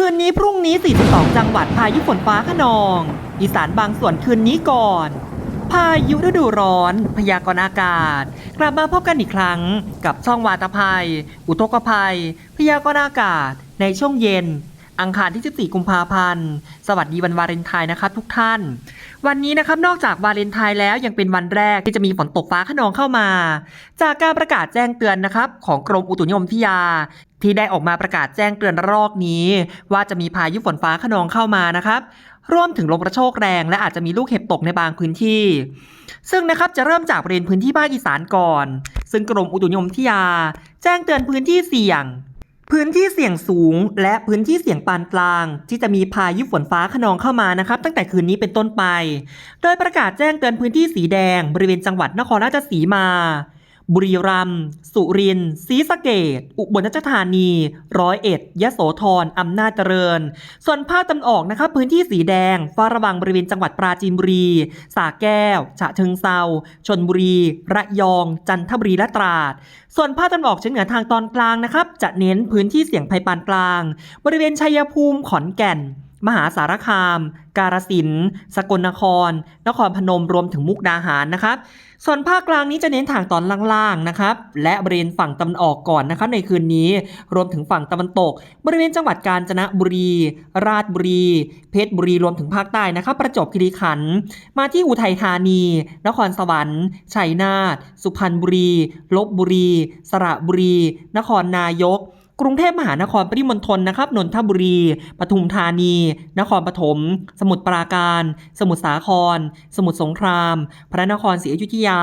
คืนนี้พรุ่งนี้ 42 จังหวัดพายุฝนฟ้าคะนอง อีสานบางส่วนคืนนี้ก่อน พายุฤดูร้อน พยากรณ์อากาศ กลับมาพบกันอีกครั้งกับช่องวาตภัย อุทกภัย พยากรณ์อากาศในช่วงเย็น อังคารที่ 14 กุมภาพันธ์ สวัสดีวันวาเลนไทน์นะครับทุกท่าน วันนี้นะครับนอกจากวาเลนไทน์แล้วยังเป็นวันแรกที่จะมีฝนตกฟ้าคะนองเข้ามา จากการประกาศแจ้งเตือนนะครับของกรมอุตุนิยมวิทยา ที่ได้ออกมาประกาศแจ้งเตือนระลอกนี้ว่าจะมีพายุฝนฟ้าคะนองเข้ามานะครับรวมถึงลมกระโชกแรงและอาจจะมีลูกเห็บตกในบางพื้นที่ซึ่งนะครับจะเริ่มจากบริเวณพื้นที่ภาคอีสานก่อนซึ่งกรมอุตุนิยมวิทยาแจ้งเตือนพื้นที่เสี่ยงสูงและพื้นที่เสี่ยงปานกลางที่จะมีพายุฝนฟ้าคะนองเข้ามานะครับตั้งแต่คืนนี้เป็นต้นไปโดยประกาศแจ้งเตือนพื้นที่สีแดงบริเวณจังหวัดนครราชสีมาบุรีรัมย์สุรินทร์ศรีสะเกษอุบลราชธานีร้อยเอ็ดยโสธรอำนาจเจริญส่วนภาคตะวันออกนะครับพื้นที่สีแดงเฝ้าระวังบริเวณจังหวัดปราจีนบุรีสระแก้วฉะเชิงเทราชลบุรีระยองจันทบุรีและตราดส่วนภาคตะวันออกเฉียงเหนือทางตอนกลางนะครับจะเน้นพื้นที่เสี่ยงภัยปานกลางบริเวณชัยภูมิขอนแก่นมหาสารคามกาฬสินธุ์สกลนครนครพนมรวมถึงมุกดาหารนะครับส่วนภาคกลางนี้จะเน้นทางตอนล่างๆนะครับและบริเวณฝั่งตะวันออกก่อนนะครับในคืนนี้รวมถึงฝั่งตะวันตกบริเวณจังหวัดกาญจนบุรีราชบุรีเพชรบุรีรวมถึงภาคใต้นะครับประจวบคีรีขันธ์มาที่อุทัยธานีนครสวรรค์ชัยนาทสุพรรณบุรีลพบุรีสระบุรีนครนายกกรุงเทพมหานครปริมณฑลนะครับนนทบุรีปทุมธานีนครปฐมสมุทรปราการสมุทรสาครสมุทรสงครามพระนครศรีอยุธยา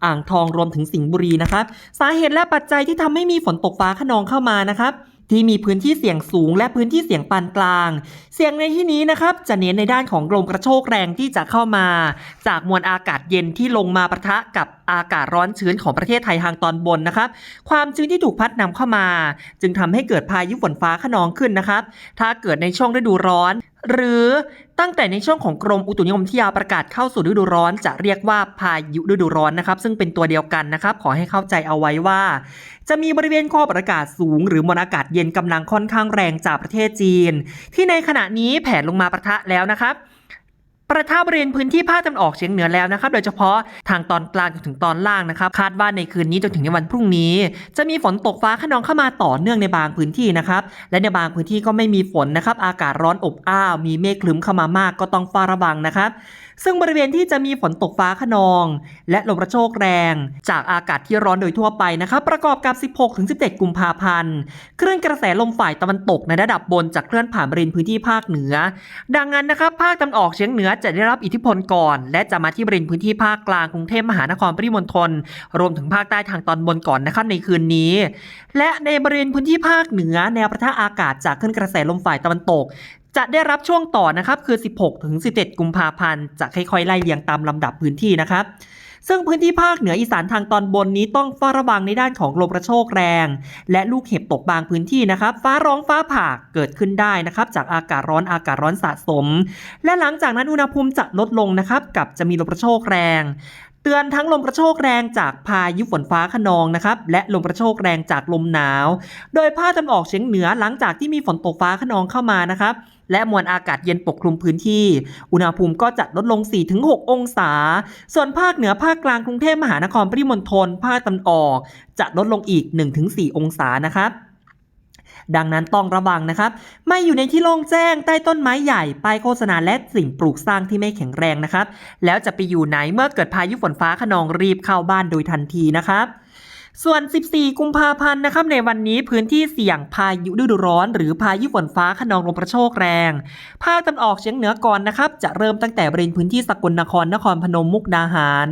อ่างทองรวมถึงสิงห์บุรีนะครับสาเหตุและปัจจัยที่ทำให้มีฝนตกฟ้าคะนองเข้ามานะครับที่มีพื้นที่เสี่ยงสูงและพื้นที่เสี่ยงปานกลางเสี่ยงในที่นี้นะครับจะเน้นในด้านของลมกระโชกแรงที่จะเข้ามาจากมวลอากาศเย็นที่ลงมาปะทะกับอากาศร้อนชื้นของประเทศไทยทางตอนบนนะครับความชื้นที่ถูกพัดนำเข้ามาจึงทำให้เกิดพายุฝนฟ้าคะนองขึ้นนะครับถ้าเกิดในช่วงฤดูร้อนหรือตั้งแต่ในช่วงของกรมอุตุนิยมวิทยาประกาศเข้าสู่ฤดูร้อนจะเรียกว่าพายุฤดูร้อนนะครับซึ่งเป็นตัวเดียวกันนะครับขอให้เข้าใจเอาไว้ว่าจะมีบริเวณความกดอากาศสูงหรือมวลอากาศเย็นกำลังค่อนข้างแรงจากประเทศจีนที่ในขณะนี้แผ่ลงมาปะทะแล้วนะครับประทะบริเวณพื้นที่ภาคตะวันออกเฉียงเหนือแล้วนะครับโดยเฉพาะทางตอนกลางจนถึงตอนล่างนะครับคาดว่าในคืนนี้จนถึงในวันพรุ่งนี้จะมีฝนตกฟ้าคะนองเข้ามาต่อเนื่องในบางพื้นที่นะครับและในบางพื้นที่ก็ไม่มีฝนนะครับอากาศร้อนอบอ้าวมีเมฆครึ้มเข้ามามากก็ต้องเฝ้าระวังนะครับซึ่งบริเวณที่จะมีฝนตกฟ้าคะนองและลมกระโชกแรงจากอากาศที่ร้อนโดยทั่วไปนะครับประกอบกับ 16-17 กุมภาพันธ์คลื่นกระแสลมฝ่ายตะวันตกในระดับบนจะเคลื่อนผ่านบริเวณพื้นที่ภาคเหนือดังนั้นนะครับภาคตะวันออกเฉียงเหนือจะได้รับอิทธิพลก่อนและจะมาที่บริเวณพื้นที่ภาคกลางกรุงเทพมหานครปริมณฑลรวมถึงภาคใต้ทางตอนบนก่อนนะครับในคืนนี้และในบริเวณพื้นที่ภาคเหนือแนวปะทะอากาศจากคลื่นกระแสลมฝ่ายตะวันตกจะได้รับช่วงต่อนะครับคือ 16-17 กุมภาพันธ์จะค่อยๆไล่เรียงตามลำดับพื้นที่นะครับซึ่งพื้นที่ภาคเหนืออีสานทางตอนบนนี้ต้องเฝ้าระวังในด้านของลมกระโชกแรงและลูกเห็บตกบางพื้นที่นะครับฟ้าร้องฟ้าผ่าเกิดขึ้นได้นะครับจากอากาศร้อนสะสมและหลังจากนั้นอุณหภูมิจะลดลงนะครับกับจะมีลมกระโชกแรงเตือนทั้งลมกระโชกแรงจากพายุฝนฟ้าคะนองนะครับและลมกระโชกแรงจากลมหนาวโดยภาคตะวันออกเฉียงเหนือหลังจากที่มีฝนตกฟ้าคะนองเข้ามานะครับและมวลอากาศเย็นปกคลุมพื้นที่อุณหภูมิก็จะลดลง 4-6 องศาส่วนภาคเหนือภาคกลางกรุงเทพมหานครปริมณฑลภาคตะวันออกจะลดลงอีก 1-4 องศานะครับดังนั้นต้องระวังนะครับไม่อยู่ในที่โล่งแจ้งใต้ต้นไม้ใหญ่ป้ายโฆษณาและสิ่งปลูกสร้างที่ไม่แข็งแรงนะครับแล้วจะไปอยู่ไหนเมื่อเกิดพายุฝนฟ้าคะนองรีบเข้าบ้านโดยทันทีนะครับส่วน 14 กุมภาพันธ์นะครับในวันนี้พื้นที่เสี่ยงพายุฤดูร้อนหรือพายุฝนฟ้าคะนองลมกระโชกแรงภาคตะวันออกเฉียงเหนือก่อนนะครับจะเริ่มตั้งแต่บริเวณพื้นที่สกลนครนครพนมมุกดาหาร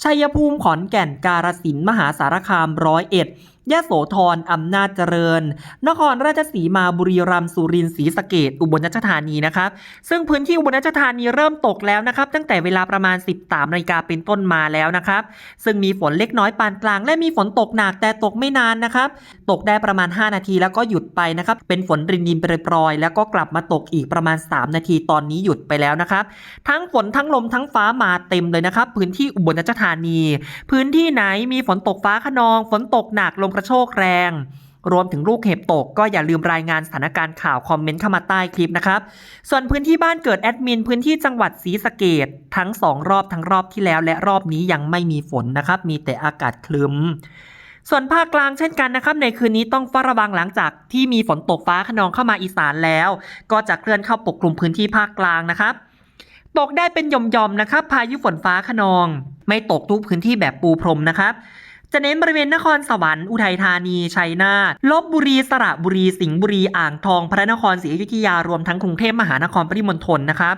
ชัยภูมิขอนแก่นกาฬสินธุ์มหาสารคามร้อยเอ็ดยโสธรอำนาจเจริญนครราชสีมาบุรีรัมย์สุรินทร์ศรีสะเกษอุบลราชธานีนะครับซึ่งพื้นที่อุบลราชธานีเริ่มตกแล้วนะครับตั้งแต่เวลาประมาณ 13 นาฬิกาเป็นต้นมาแล้วนะครับซึ่งมีฝนเล็กน้อยปานกลางและมีฝนตกหนักแต่ตกไม่นานนะครับตกได้ประมาณ5นาทีแล้วก็หยุดไปนะครับเป็นฝนรินๆโปรยๆแล้วก็กลับมาตกอีกประมาณ3นาทีตอนนี้หยุดไปแล้วนะครับทั้งฝนทั้งลมทั้งฟ้ามาเต็มเลยนะครับพื้นที่อุบลราชธานีพื้นที่ไหนมีฝนตกฟ้าคะนองฝนตกหนักลมกระโชกแรง รวมถึงลูกเห็บตกก็อย่าลืมรายงานสถานการณ์ข่าวคอมเมนต์เข้ามาใต้คลิปนะครับส่วนพื้นที่บ้านเกิดแอดมินพื้นที่จังหวัดศรีสะเกษทั้ง2รอบทั้งรอบที่แล้วและรอบนี้ยังไม่มีฝนนะครับมีแต่อากาศครึ้มส่วนภาคกลางเช่นกันนะครับในคืนนี้ต้องเฝ้าระวังหลังจากที่มีฝนตกฟ้าคะนองเข้ามาอีสานแล้วก็จะเคลื่อนเข้าปกคลุมพื้นที่ภาคกลางนะครับตกได้เป็นหย่อมๆนะครับพายุฝนฟ้าคะนองไม่ตกทุกพื้นที่แบบปูพรมนะครับจะเน้นบริเวณนครสวรรค์อุทัยธานีชัยนาทลพบุรีสระบุรีสิงห์บุรีอ่างทองพระนครศรีอยุธยารวมทั้งกรุงเทพมหานครปริมณฑลนะครับ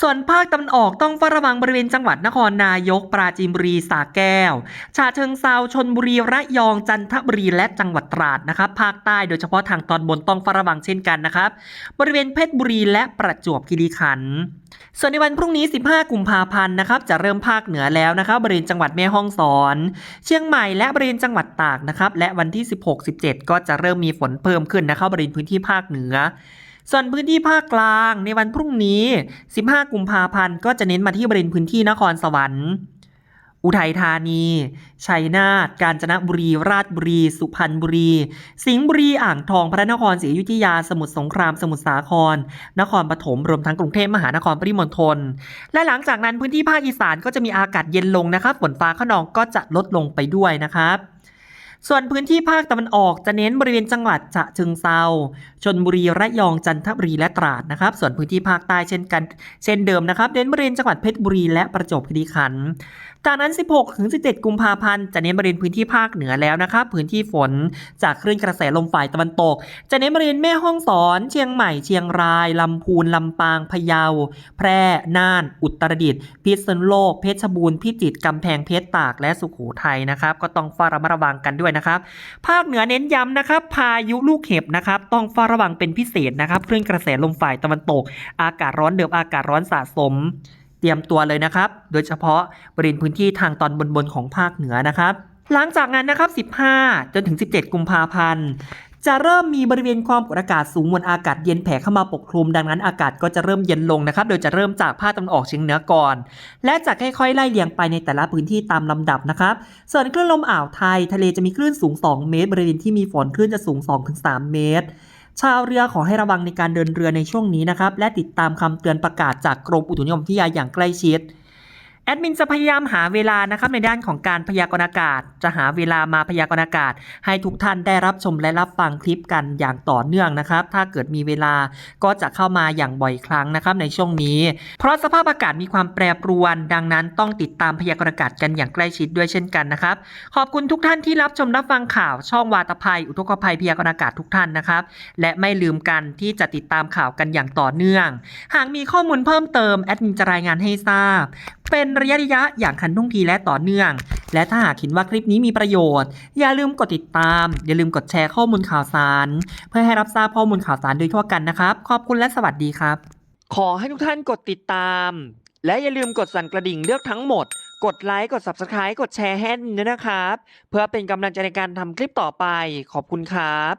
ส่วนภาคตะวันออกต้องเฝ้าระวังบริเวณจังหวัดนครนายกปราจีนบุรีสระแก้วฉะเชิงเทราชลบุรีระยองจันทบุรีและจังหวัดตราดนะครับภาคใต้โดยเฉพาะทางตอนบนต้องเฝ้าระวังเช่นกันนะครับบริเวณเพชรบุรีและประจวบคีรีขันธ์ส่วนในวันพรุ่งนี้15กุมภาพันธ์นะครับจะเริ่มภาคเหนือแล้วนะครับบริเวณจังหวัดแม่ฮ่องสอนเชียงใหม่และบริเวณจังหวัดตากนะครับและวันที่16-17ก็จะเริ่มมีฝนเพิ่มขึ้นนะครับบริเวณพื้นที่ภาคเหนือส่วนพื้นที่ภาคกลางในวันพรุ่งนี้15กุมภาพันธ์ก็จะเน้นมาที่บริเวณพื้นที่นครสวรรค์อุทัยธานีชัยนาทกาญจนบุรีราชบุรีสุพรรณบุรีสิงห์บุรีอ่างทองพระนครศรีอยุธยาสมุทรสงครามสมุทรสาครนครปฐมรวมทั้งกรุงเทพมหานครปริมณฑลและหลังจากนั้นพื้นที่ภาคอีสานก็จะมีอากาศเย็นลงนะครับฝนฟ้าคะนองก็จะลดลงไปด้วยนะครับส่วนพื้นที่ภาคตะวันออกจะเน้นบริเวณจังหวัดฉะเชิงเทราชลบุรีระยองจันทบุรีและตราดนะครับส่วนพื้นที่ภาคใต้เช่นเดิมนะครับเน้นบริเวณจังหวัดเพชรบุรีและประจวบคีรีขันธ์จากนั้น16-17กุมภาพันธ์จะเน้นบริเวณพื้นที่ภาคเหนือแล้วนะครับพื้นที่ฝนจากคลื่นกระแสลมฝ่ายตะวันตกจะเน้นบริเวณแม่ฮ่องสอนเชียงใหม่เชียงรายลำพูนลำปางพะเยาแพร่น่านอุตรดิตถ์พิษณุโลกเพชรบูรณ์พิจิตรกำแพงเพชรตากและสุโขทัยนะครับก็ต้องเฝ้าระมัดระวังกันด้วยนะครับภาคเหนือเน้นย้ำนะครับพายุลูกเห็บนะครับต้องเฝ้าระวังเป็นพิเศษนะครับคลื่นกระแสลมฝ่ายตะวันตกอากาศร้อนเดิมอากาศร้อนสะสมเตรียมตัวเลยนะครับโดยเฉพาะบริเวณพื้นที่ทางตอนบนของภาคเหนือนะครับหลังจากนั้นนะครับ15จนถึง17กุมภาพันธ์จะเริ่มมีบริเวณความกดอากาศสูงมวลอากาศเย็นแผ่เข้ามาปกคลุมดังนั้นอากาศก็จะเริ่มเย็นลงนะครับโดยจะเริ่มจากภาคตะวันออกเฉียงเหนือก่อนและจะค่อยๆไล่เลียงไปในแต่ละพื้นที่ตามลำดับนะครับส่วนคลื่นลมอ่าวไทยทะเลจะมีคลื่นสูง2เมตรบริเวณที่มีฝนคลื่นจะสูง 2-3 เมตรชาวเรือขอให้ระวังในการเดินเรือในช่วงนี้นะครับและติดตามคำเตือนประกาศจากกรมอุตุนิยมวิทยาอย่างใกล้ชิดแอดมินจะพยายามหาเวลานะครับในด้านของการพยากรณ์อากาศจะหาเวลามาพยากรณ์อากาศให้ทุกท่านได้รับชมและรับฟังคลิปกันอย่างต่อเนื่องนะครับถ้าเกิดมีเวลาก็จะเข้ามาอย่างบ่อยครั้งนะครับในช่วงนี้เพราะสภาพอากาศมีความแปรปรวนดังนั้นต้องติดตามพยากรณ์อากาศกันอย่างใกล้ชิดด้วยเช่นกันนะครับขอบคุณทุกท่านที่รับชมรับฟังข่าวช่องวาตภัยอุทกภัยพยากรณ์อากาศทุกท่านนะครับและไม่ลืมกันที่จะติดตามข่าวกันอย่างต่อเนื่องหากมีข้อมูลเพิ่มเติมแอดมินจะรายงานให้ทราบเป็นระยะอย่างทันท่วงทีและต่อเนื่องและถ้าหากเห็นว่าคลิปนี้มีประโยชน์อย่าลืมกดติดตามอย่าลืมกดแชร์ข้อมูลข่าวสารเพื่อให้รับทราบข้อมูลข่าวสารโดยทั่วกันนะครับขอบคุณและสวัสดีครับขอให้ทุกท่านกดติดตามและอย่าลืมกดสั่นกระดิ่งเลือกทั้งหมดกดไลค์กด Subscribe กดแชร์ให้ด้วยนะครับเพื่อเป็นกำลังใจในการทำคลิปต่อไปขอบคุณครับ